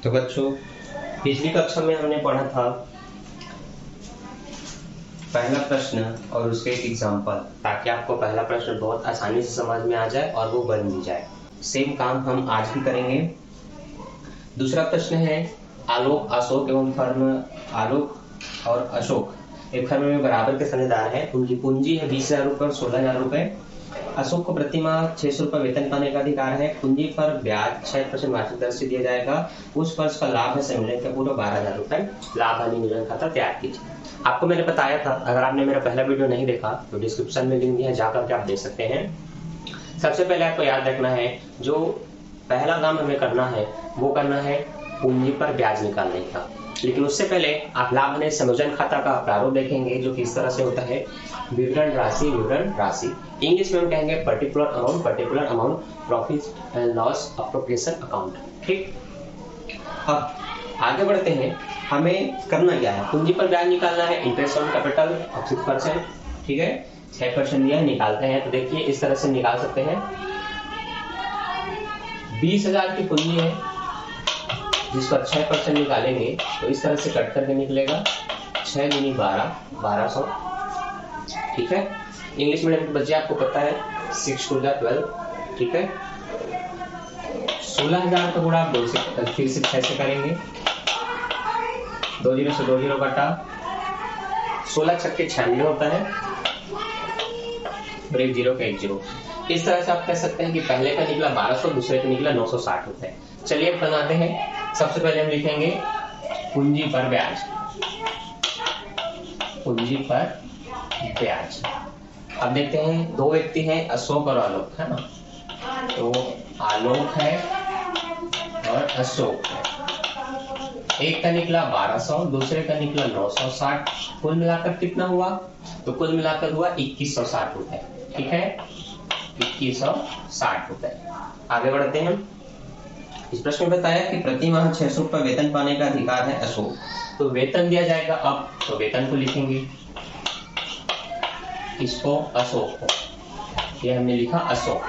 तो बच्चों, पिछली कक्षा में हमने पढ़ा था पहला प्रश्न और उसके एक एग्जाम्पल, ताकि आपको पहला प्रश्न बहुत आसानी से समझ में आ जाए और वो बन भी जाए। सेम काम हम आज भी करेंगे। दूसरा प्रश्न है, आलोक, अशोक एवं फर्म आलोक और अशोक एक फर्म में बराबर के साझेदार हैं। उनकी पूंजी है 20,000 रुपए और 16,000 रुपए। अशोक को प्रति माह 600 रुपए वेतन पाने का अधिकार है। पूंजी पर ब्याज 6% वार्षिक दर से दिया जाएगा। उस वर्ष का लाभ है संयोजन का पूरा 12,000 रुपए। लाभ हानि नियोजन खाता तैयार कीजिए। आपको मैंने बताया था, अगर आपने मेरा पहला वीडियो नहीं देखा तो डिस्क्रिप्शन में लिंक दिया है, जाकर के आप देख सकते हैं। सबसे पहले आपको याद रखना है, जो पहला काम हमें करना है वो करना है पूंजी पर ब्याज निकालने का। लेकिन उससे पहले आप लाभ हानि संयोजन खाता का प्रारूप देखेंगे, जो किस तरह से होता है। विवरण राशि इंग्लिश में हम कहेंगे particular amount, profit and loss appropriation account. ठीक, अब आगे बढ़ते हैं। हमें करना क्या है, पूंजी पर ब्याज निकालना है। इंटरेस्ट ऑन कैपिटल ऑफ 6%, ठीक है, 6% दिया है, निकालते हैं। तो देखिए इस तरह से निकाल सकते हैं। 20,000 की पूंजी है, जिस पर 6% निकालेंगे तो इस तरह से कट करके निकलेगा 6 दूनी 12, 1200। ठीक है, इंग्लिश मीडियम के बच्चे आपको पता है 6 2 12, ठीक है। 16,000 का गुणा 2 से फिर से 6 से करेंगे, 2 0 से 2 0 कटा, 16 छक्के 96 होता है और 1 0 का 1 0। इस तरह से आप कह सकते हैं कि पहले का निकला 1200, दूसरे का निकला 960 होता है। चलिए अब बनाते हैं। सबसे पहले हम लिखेंगे पूंजी पर ब्याज। पूंजी पर ब्याज। अब देखते हैं, दो व्यक्ति हैं, अशोक और आलोक, है ना। तो आलोक है और अशोक है। एक का निकला 1200, दूसरे का निकला 960। कुल मिलाकर कितना हुआ? तो कुल मिलाकर हुआ 2160 रुपए। ठीक है, 2160 रुपए। आगे बढ़ते हैं। इस प्रश्न में बताया कि प्रति माह 600 रुपए वेतन पाने का अधिकार है अशोक। तो वेतन दिया जाएगा अब, तो वेतन को लिखेंगे, इसको अशोक को, ये हमने लिखा अशोक।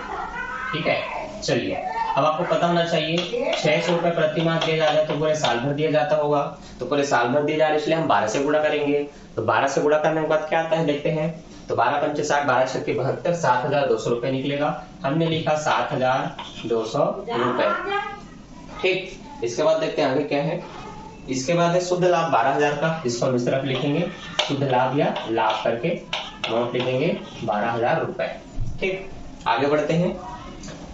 ठीक है, चलिए अब आपको पता होना चाहिए 600 रुपए प्रति माह दिया जा रहा है, तो पूरे साल भर दिया जाता होगा। तो पूरे साल भर दिया जा रहा है, इसलिए हम 12 से गुणा करेंगे। तो 12 से गुणा करने के बाद क्या आता है देखते हैं। तो 12 पंचे 60, 12 छक्के 72, 7,200 रुपए निकलेगा। हमने लिखा 7,200 रुपए। ठीक, इसके बाद देखते हैं आगे क्या है। इसके बाद है शुद्ध लाभ 12,000 का, इसको हम इस तरफ लिखेंगे, शुद्ध लाभ या लाभ करके नोट लिखेंगे 12,000 रुपए। ठीक, आगे बढ़ते हैं।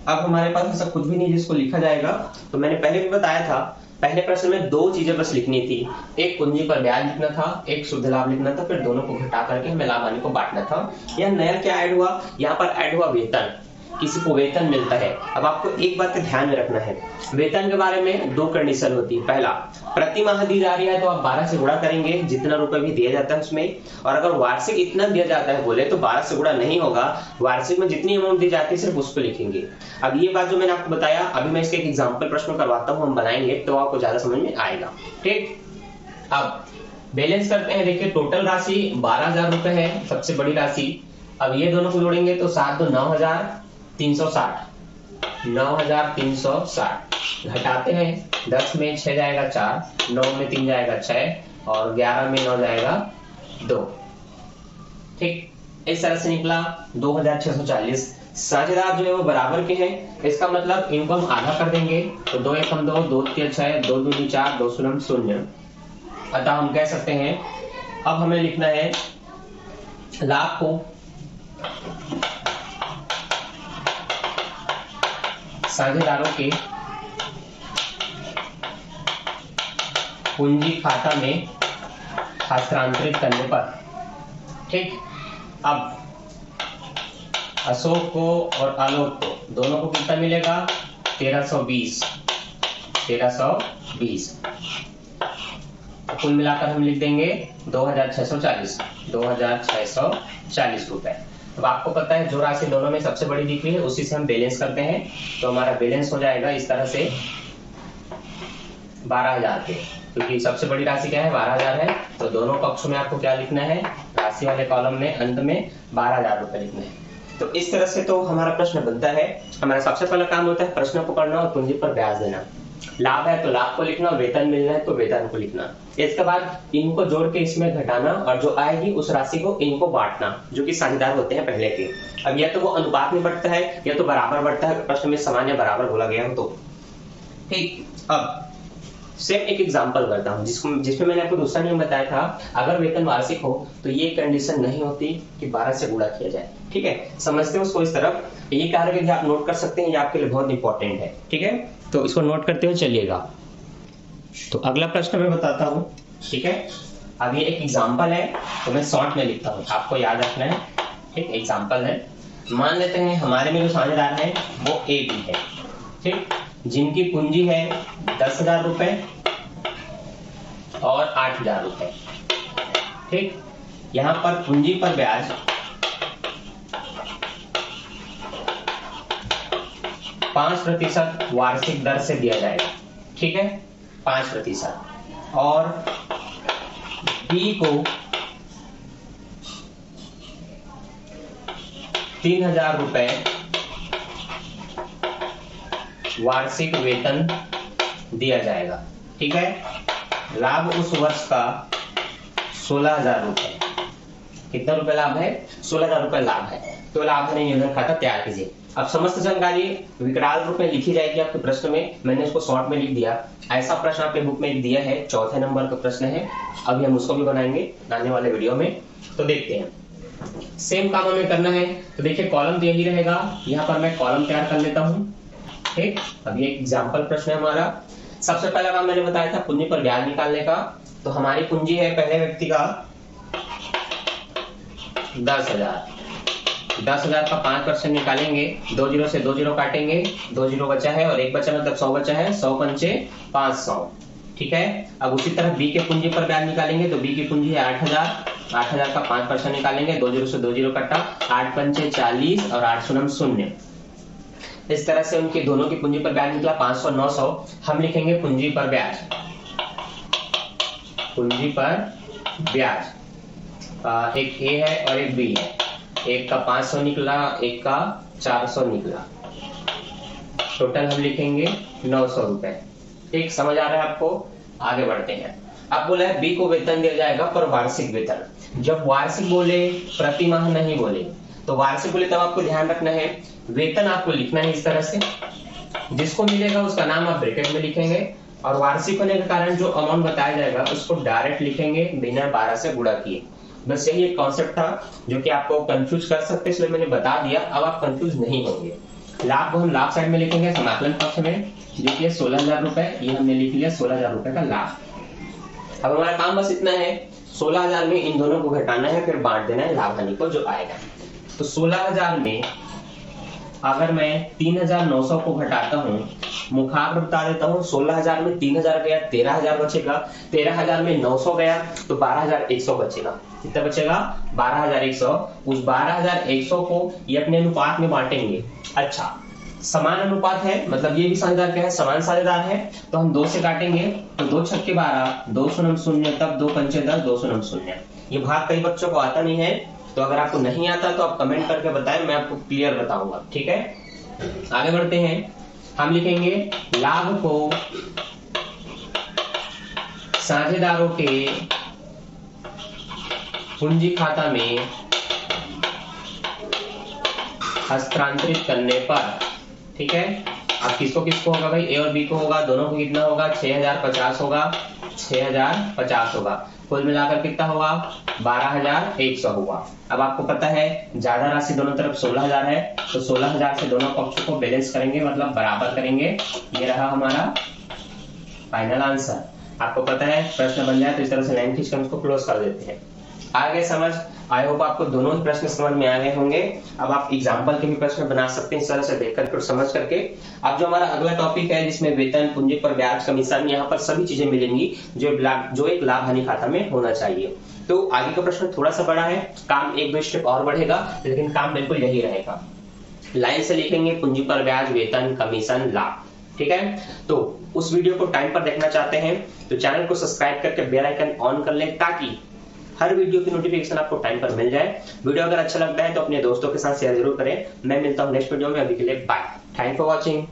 अब हमारे पास ऐसा कुछ भी नहीं जिसको लिखा जाएगा। तो मैंने पहले भी बताया था, पहले प्रश्न में 2 चीजें बस लिखनी थी, एक पूंजी पर ब्याज लिखना था, एक शुद्ध लाभ लिखना था, फिर दोनों को घटा करके हमें लाभ हानि को बांटना था। यह नया क्या ऐड हुआ, यहाँ पर ऐड हुआ वेतन। किसी को वेतन मिलता है। अब आपको एक बात का ध्यान में रखना है, वेतन के बारे में 2 कंडीशन होती है। पहला, प्रति माह दी जा रही है तो आप 12 से गुणा करेंगे, जितना रुपए भी दिया जाता है उसमें। और अगर वार्षिक इतना दिया जाता है बोले तो 12 से गुणा नहीं होगा, वार्षिक में जितनी अमाउंट दी जाती है सिर्फ उसको लिखेंगे। अब ये बात जो मैंने आपको बताया, अभी मैं इसके एक एग्जाम्पल प्रश्न करवाता हूँ, हम बनाएंगे तो आपको ज्यादा समझ में आएगा। ठीक, अब बैलेंस करते हैं। देखिए टोटल राशि 12,000 रुपए है, सबसे बड़ी राशि। अब ये दोनों को जोड़ेंगे तो 7 2 9,360, 9,360 घटाते हैं। 10 में 6 जाएगा 4, 9 में 3 जाएगा 6 और 11 में 9 जाएगा 2। ठीक, इस तरह से निकला 2,640। साझेदार जो है वो बराबर के हैं, इसका मतलब इनको हम आधा कर देंगे। तो 2 1 2, 2 3 6, 2 2 4, 2 0 0। अतः हम कह सकते हैं अब हमें लिखना है लाभ को साझेदारों के पूंजी खाता में हस्तांतरित करने पर। ठीक, अब अशोक को और आलोक को दोनों को कितना मिलेगा 1320। तो कुल मिलाकर हम लिख देंगे 2,640 रुपए। अब आपको पता है जो राशि दोनों में सबसे बड़ी दिख रही है उसी से हम बैलेंस करते हैं। तो हमारा बैलेंस हो जाएगा इस तरह से 12,000 पे, क्योंकि सबसे बड़ी राशि क्या है 12,000 है। तो दोनों पक्षों में आपको क्या लिखना है, राशि वाले कॉलम में अंत में 12,000 रुपए लिखने हैं। तो इस तरह से तो हमारा प्रश्न बनता है। हमारा सबसे पहला काम होता है प्रश्न पकड़ना और पूंजी पर ब्याज देना। लाभ है तो लाभ को लिखना, वेतन मिलना है तो वेतन को लिखना। इसके बाद इनको जोड़ के इसमें घटाना और जो आएगी उस राशि को इनको बांटना, जो कि साझेदार होते हैं पहले के। अब या तो वो अनुपात में बढ़ता है या तो बराबर बढ़ता है, प्रश्न में समान या बराबर बोला गया हो तो। ठीक, अब सेम एक एग्जांपल करता हूं जिसमें मैंने आपको दूसरा नियम बताया था, अगर वेतन वार्षिक हो तो ये कंडीशन नहीं होती कि 12 से गुणा किया जाए। ठीक है, समझते हो उसको इस तरफ। ये कार्य विधि आप नोट कर सकते हैं, ये आपके लिए बहुत इंपॉर्टेंट है। ठीक है, तो इसको नोट करते हुए चलिएगा। तो अगला प्रश्न मैं बताता हूं। ठीक है, अब ये एक एग्जांपल है तो मैं शॉर्ट में लिखता हूं, आपको याद रखना है। ठीक, एग्जांपल है, मान लेते हैं हमारे में जो साझेदार है वो ए बी है। ठीक, जिनकी पूंजी है 10,000 रुपए और 8,000 रुपए। ठीक, यहां पर पूंजी पर ब्याज 5% वार्षिक दर से दिया जाएगा। ठीक है, 5%। और बी को 3,000 रुपए वार्षिक वेतन दिया जाएगा। ठीक है, लाभ उस वर्ष का 16,000 रुपए। कितना रुपए लाभ है? 16,000 रुपए लाभ है। तो लाभ नियोजन खाता तैयार कीजिए। अब समस्त जानकारी विकराल रूप में लिखी जाएगी आपके प्रश्न में, मैंने इसको शॉर्ट में लिख दिया। ऐसा प्रश्न आपके बुक में दिया है, 4थे नंबर का प्रश्न है। अभी हम उसको भी बनाएंगे आने वाले वीडियो में, तो देखते हैं। सेम काम हमें करना है। तो देखिए कॉलम तो यही रहेगा, यहाँ पर मैं कॉलम तैयार कर लेता हूँ। ठीक, अब ये एग्जाम्पल प्रश्न है हमारा। सबसे पहला काम मैंने बताया था पूंजी पर ब्याज निकालने का। तो हमारी पूंजी है पहले व्यक्ति का 10,000। 10,000 का 5% निकालेंगे, 2 जीरो से 2 जीरो काटेंगे, 2 जीरो बचा है और 1 बचा, मतलब 100 बचा है। 100 पंचे 500। ठीक है, अब उसी तरह बी के पूंजी पर ब्याज निकालेंगे। तो बी की पूंजी है 8,000। 8,000 का 5% निकालेंगे, 2 जीरो से 2 जीरो कटा, 8 पंचे 40 और 8 शून्य 0। इस तरह से उनकी दोनों की पूंजी पर ब्याज निकला 500 900। हम लिखेंगे पूंजी पर ब्याज, पूंजी पर ब्याज। एक ए है और एक बी है, एक का 500 निकला, एक का 400 निकला। टोटल हम लिखेंगे 900 रुपए। ठीक, समझ आ रहा है आपको? आगे बढ़ते हैं। अब बोला है बी को वेतन दिया जाएगा पर वार्षिक वेतन। जब वार्षिक बोले, प्रति माह नहीं बोले, तो वार्षिक बोले तब आपको ध्यान रखना है वेतन आपको लिखना है इस तरह से। जिसको मिलेगा उसका नाम आप ब्रैकेट में लिखेंगे और वार्षिक होने के कारण जो अमाउंट बताया जाएगा उसको डायरेक्ट लिखेंगे बिना 12 से गुणा किए। बस यही एक कॉन्सेप्ट था जो कि आपको कंफ्यूज कर सकते, इसलिए मैंने बता दिया। अब आप कंफ्यूज नहीं होंगे। लाभ को हम लाभ साइड में लिखेंगे समाकलन पक्ष में, जो कि 16,000 रुपए। ये हमने लिख लिया 16,000 रुपए का लाभ। अब हमारा काम बस इतना है, 16,000 में इन दोनों को घटाना है, फिर बांट देना है लाभ हानि को जो आएगा। तो 16,000 में अगर मैं 3,900 को घटाता हूँ, मुखाग्र बता देता हूँ, 16,000 में 3,000 गया, 13,000 बचेगा। 13,000 में 900 गया तो 12,100 बचेगा। कितना बचेगा? 12,100। उस 12,100 को ये अपने अनुपात में बांटेंगे। अच्छा, समान अनुपात है, मतलब ये भी साझेदार क्या है? समान साझेदार है। तो हम 2 से काटेंगे, तो 2 छक्के 12, 2 शून्य 0, तब 2 पंचे 10, 2 शून्य 0। ये भाग कई बच्चों को आता नहीं है, तो अगर आपको नहीं आता तो आप कमेंट करके बताएं, मैं आपको क्लियर बताऊंगा। ठीक है, आगे बढ़ते हैं। हम लिखेंगे लाभ को साझेदारों के पूंजी खाता में हस्तांतरित करने पर। ठीक है, अब किसको किसको होगा भाई? ए और बी को होगा, दोनों को कितना होगा? 6,050 होगा, 6,050 होगा। कुल मिलाकर कितना होगा? 12,100 हुआ। अब आपको पता है ज्यादा राशि दोनों तरफ 16,000 है, तो 16,000 से दोनों पक्षों को बैलेंस करेंगे, मतलब बराबर करेंगे। ये रहा हमारा फाइनल आंसर। आपको पता है प्रश्न बन जाए तो इस तरह से लाइन खींचकर उसको क्लोज कर देते हैं। आगे समझ, आई होप आपको दोनों ही प्रश्न समझ में आ गए होंगे। अब आप एग्जाम्पल के भी प्रश्न बना सकते हैं इस तरह से देख करके और समझ करके। अब जो हमारा अगला टॉपिक है जिसमें वेतन, पूंजी पर ब्याज, कमीशन, यहाँ पर सभी चीजें मिलेंगी जो एक लाभ हानि खाता में होना चाहिए। तो आगे का प्रश्न थोड़ा सा बड़ा है, काम 1-2 स्टेप और बढ़ेगा, लेकिन काम बिल्कुल यही रहेगा। लाइन से लिखेंगे पूंजी पर ब्याज, वेतन, कमीशन, लाभ। ठीक है, तो उस वीडियो को टाइम पर देखना चाहते हैं तो चैनल को सब्सक्राइब करके बेल आइकन ऑन कर लें, ताकि हर वीडियो की नोटिफिकेशन आपको टाइम पर मिल जाए। वीडियो अगर अच्छा लगता है तो अपने दोस्तों के साथ शेयर जरूर करें। मैं मिलता हूं नेक्स्ट वीडियो में, अभी के लिए बाय। Thank for watching.